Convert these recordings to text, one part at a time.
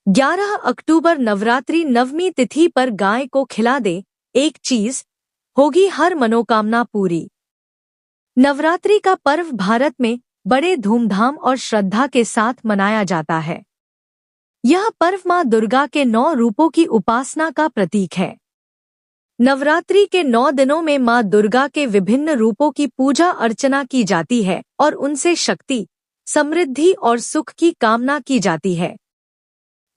11 अक्टूबर नवरात्रि नवमी तिथि पर गाय को खिला दे एक चीज, होगी हर मनोकामना पूरी। नवरात्रि का पर्व भारत में बड़े धूमधाम और श्रद्धा के साथ मनाया जाता है। यह पर्व मां दुर्गा के 9 रूपों की उपासना का प्रतीक है। नवरात्रि के 9 दिनों में मां दुर्गा के विभिन्न रूपों की पूजा अर्चना की जाती है और उनसे शक्ति, समृद्धि और सुख की कामना की जाती है।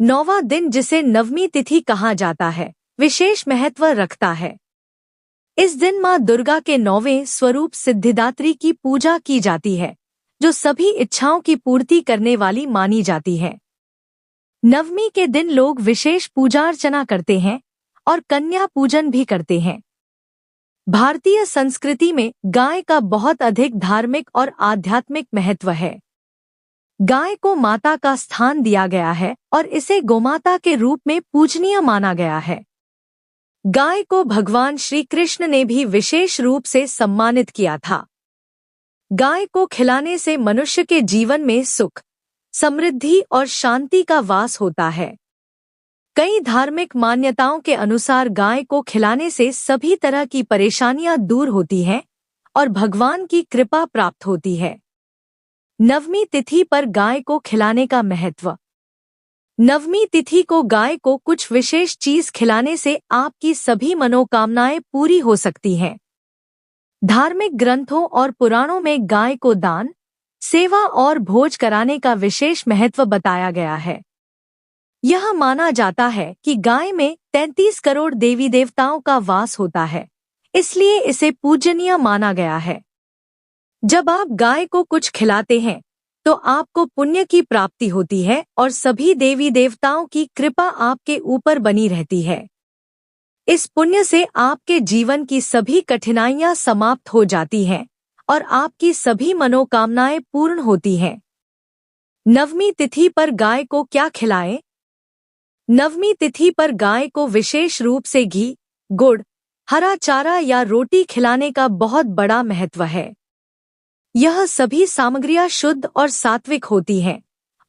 9वां दिन, जिसे नवमी तिथि कहा जाता है, विशेष महत्व रखता है। इस दिन मां दुर्गा के 9वें स्वरूप सिद्धिदात्री की पूजा की जाती है, जो सभी इच्छाओं की पूर्ति करने वाली मानी जाती है। नवमी के दिन लोग विशेष पूजा अर्चना करते हैं और कन्या पूजन भी करते हैं। भारतीय संस्कृति में गाय का बहुत अधिक धार्मिक और आध्यात्मिक महत्व है। गाय को माता का स्थान दिया गया है और इसे गोमाता के रूप में पूजनीय माना गया है। गाय को भगवान श्री कृष्ण ने भी विशेष रूप से सम्मानित किया था। गाय को खिलाने से मनुष्य के जीवन में सुख, समृद्धि और शांति का वास होता है। कई धार्मिक मान्यताओं के अनुसार गाय को खिलाने से सभी तरह की परेशानियां दूर होती हैं और भगवान की कृपा प्राप्त होती है। नवमी तिथि पर गाय को खिलाने का महत्व। नवमी तिथि को गाय को कुछ विशेष चीज खिलाने से आपकी सभी मनोकामनाएं पूरी हो सकती हैं। धार्मिक ग्रंथों और पुराणों में गाय को दान, सेवा और भोज कराने का विशेष महत्व बताया गया है। यह माना जाता है कि गाय में 33 करोड़ देवी देवताओं का वास होता है, इसलिए इसे पूजनीय माना गया है। जब आप गाय को कुछ खिलाते हैं तो आपको पुण्य की प्राप्ति होती है और सभी देवी देवताओं की कृपा आपके ऊपर बनी रहती है। इस पुण्य से आपके जीवन की सभी कठिनाइयां समाप्त हो जाती हैं और आपकी सभी मनोकामनाएं पूर्ण होती हैं। नवमी तिथि पर गाय को क्या खिलाएं? नवमी तिथि पर गाय को विशेष रूप से घी, गुड़, हरा चारा या रोटी खिलाने का बहुत बड़ा महत्व है। यह सभी सामग्रियां शुद्ध और सात्विक होती हैं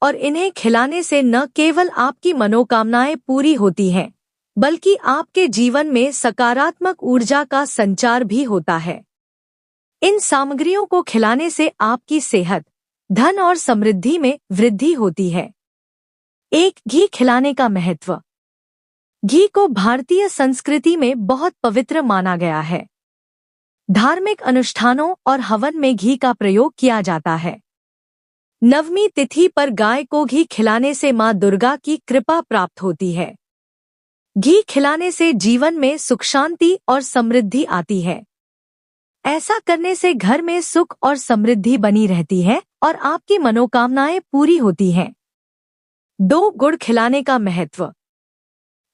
और इन्हें खिलाने से न केवल आपकी मनोकामनाएं पूरी होती हैं, बल्कि आपके जीवन में सकारात्मक ऊर्जा का संचार भी होता है। इन सामग्रियों को खिलाने से आपकी सेहत, धन और समृद्धि में वृद्धि होती है। एक, घी खिलाने का महत्व। घी को भारतीय संस्कृति में बहुत पवित्र माना गया है। धार्मिक अनुष्ठानों और हवन में घी का प्रयोग किया जाता है। नवमी तिथि पर गाय को घी खिलाने से मां दुर्गा की कृपा प्राप्त होती है। घी खिलाने से जीवन में सुख, शांति और समृद्धि आती है। ऐसा करने से घर में सुख और समृद्धि बनी रहती है और आपकी मनोकामनाएं पूरी होती हैं। 2, गुड़ खिलाने का महत्व।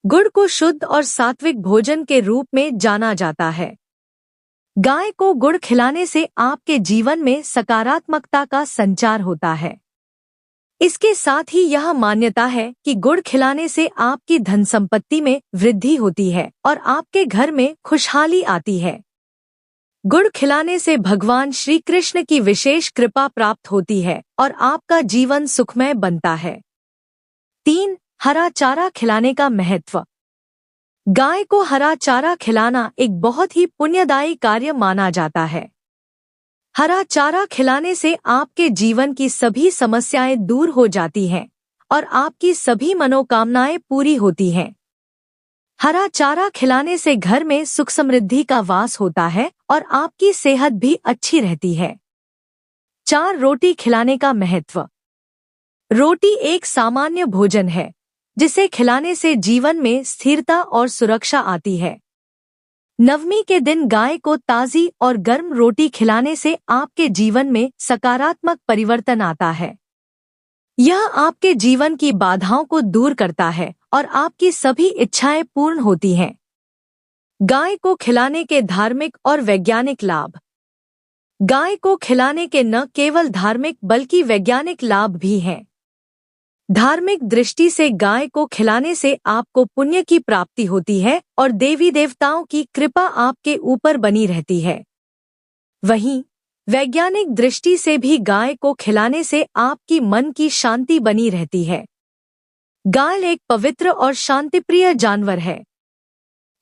गुड़ को शुद्ध और सात्विक भोजन के रूप में जाना जाता है। गाय को गुड़ खिलाने से आपके जीवन में सकारात्मकता का संचार होता है। इसके साथ ही यह मान्यता है कि गुड़ खिलाने से आपकी धन संपत्ति में वृद्धि होती है और आपके घर में खुशहाली आती है। गुड़ खिलाने से भगवान श्री कृष्ण की विशेष कृपा प्राप्त होती है और आपका जीवन सुखमय बनता है। 3, हरा चारा खिलाने का महत्व। गाय को हरा चारा खिलाना एक बहुत ही पुण्यदायी कार्य माना जाता है। हरा चारा खिलाने से आपके जीवन की सभी समस्याएं दूर हो जाती हैं और आपकी सभी मनोकामनाएं पूरी होती हैं। हरा चारा खिलाने से घर में सुख, समृद्धि का वास होता है और आपकी सेहत भी अच्छी रहती है। 4, रोटी खिलाने का महत्व। रोटी एक सामान्य भोजन है जिसे खिलाने से जीवन में स्थिरता और सुरक्षा आती है। नवमी के दिन गाय को ताज़ी और गर्म रोटी खिलाने से आपके जीवन में सकारात्मक परिवर्तन आता है। यह आपके जीवन की बाधाओं को दूर करता है और आपकी सभी इच्छाएं पूर्ण होती हैं। गाय को खिलाने के धार्मिक और वैज्ञानिक लाभ। गाय को खिलाने के न केवल धार्मिक बल्कि वैज्ञानिक लाभ भी हैं। धार्मिक दृष्टि से गाय को खिलाने से आपको पुण्य की प्राप्ति होती है और देवी देवताओं की कृपा आपके ऊपर बनी रहती है। वहीं वैज्ञानिक दृष्टि से भी गाय को खिलाने से आपकी मन की शांति बनी रहती है। गाय एक पवित्र और शांतिप्रिय जानवर है।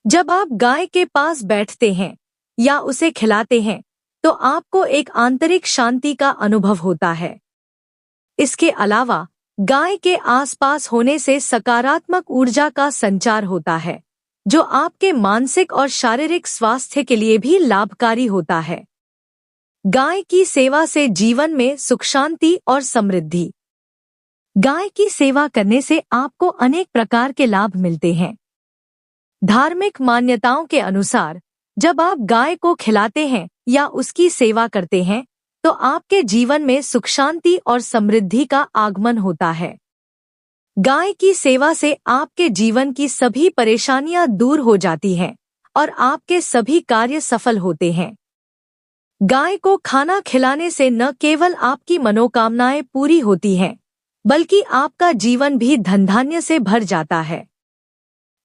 जब आप गाय के पास बैठते हैं या उसे खिलाते हैं तो आपको एक आंतरिक शांति का अनुभव होता है। इसके अलावा गाय के आसपास होने से सकारात्मक ऊर्जा का संचार होता है, जो आपके मानसिक और शारीरिक स्वास्थ्य के लिए भी लाभकारी होता है। गाय की सेवा से जीवन में सुख शांति और समृद्धि। गाय की सेवा करने से आपको अनेक प्रकार के लाभ मिलते हैं। धार्मिक मान्यताओं के अनुसार जब आप गाय को खिलाते हैं या उसकी सेवा करते हैं तो आपके जीवन में सुख शांति और समृद्धि का आगमन होता है। गाय की सेवा से आपके जीवन की सभी परेशानियां दूर हो जाती हैं और आपके सभी कार्य सफल होते हैं। गाय को खाना खिलाने से न केवल आपकी मनोकामनाएं पूरी होती हैं, बल्कि आपका जीवन भी धन धान्य से भर जाता है।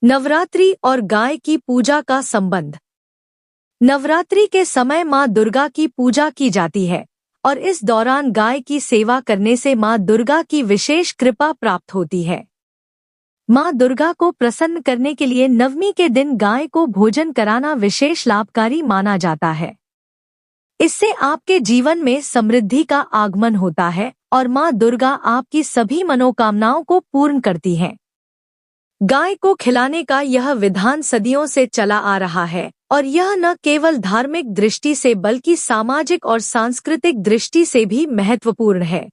नवरात्रि और गाय की पूजा का संबंध। नवरात्रि के समय मां दुर्गा की पूजा की जाती है और इस दौरान गाय की सेवा करने से मां दुर्गा की विशेष कृपा प्राप्त होती है। मां दुर्गा को प्रसन्न करने के लिए नवमी के दिन गाय को भोजन कराना विशेष लाभकारी माना जाता है। इससे आपके जीवन में समृद्धि का आगमन होता है और मां दुर्गा आपकी सभी मनोकामनाओं को पूर्ण करती हैं। गाय को खिलाने का यह विधान सदियों से चला आ रहा है और यह न केवल धार्मिक दृष्टि से बल्कि सामाजिक और सांस्कृतिक दृष्टि से भी महत्वपूर्ण है।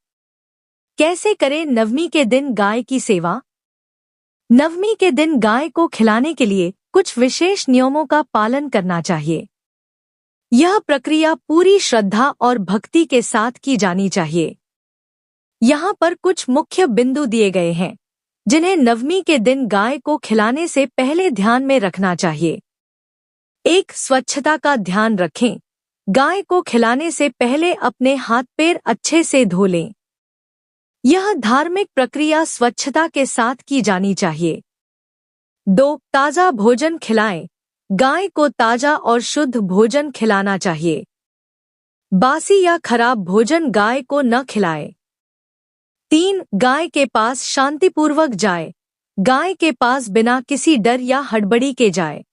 कैसे करें नवमी के दिन गाय की सेवा? नवमी के दिन गाय को खिलाने के लिए कुछ विशेष नियमों का पालन करना चाहिए। यह प्रक्रिया पूरी श्रद्धा और भक्ति के साथ की जानी चाहिए। यहाँ पर कुछ मुख्य बिंदु दिए गए हैं जिन्हें नवमी के दिन गाय को खिलाने से पहले ध्यान में रखना चाहिए। 1. स्वच्छता का ध्यान रखें। गाय को खिलाने से पहले अपने हाथ पैर अच्छे से धो लें। यह धार्मिक प्रक्रिया स्वच्छता के साथ की जानी चाहिए। 2. ताज़ा भोजन खिलाएं। गाय को ताज़ा और शुद्ध भोजन खिलाना चाहिए। बासी या खराब भोजन गाय को न खिलाएं। 3. गाय के पास शांतिपूर्वक जाए। गाय के पास बिना किसी डर या हड़बड़ी के जाए।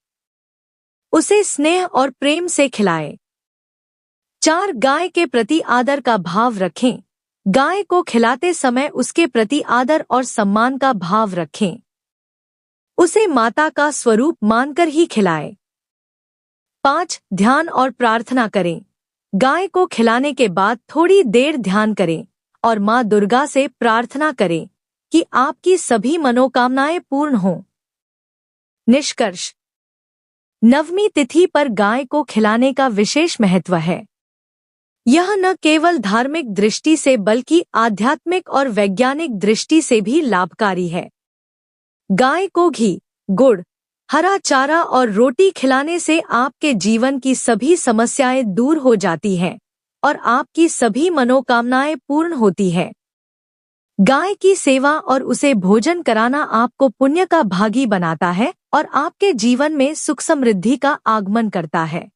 उसे स्नेह और प्रेम से खिलाए। 4. गाय के प्रति आदर का भाव रखें। गाय को खिलाते समय उसके प्रति आदर और सम्मान का भाव रखें। उसे माता का स्वरूप मानकर ही खिलाएं। 5. ध्यान और प्रार्थना करें। गाय को खिलाने के बाद थोड़ी देर ध्यान करें और मां दुर्गा से प्रार्थना करें कि आपकी सभी मनोकामनाएं पूर्ण हों। निष्कर्ष। नवमी तिथि पर गाय को खिलाने का विशेष महत्व है। यह न केवल धार्मिक दृष्टि से बल्कि आध्यात्मिक और वैज्ञानिक दृष्टि से भी लाभकारी है। गाय को घी, गुड़, हरा चारा और रोटी खिलाने से आपके जीवन की सभी समस्याएं दूर हो जाती हैं और आपकी सभी मनोकामनाएं पूर्ण होती है। गाय की सेवा और उसे भोजन कराना आपको पुण्य का भागी बनाता है और आपके जीवन में सुख समृद्धि का आगमन करता है।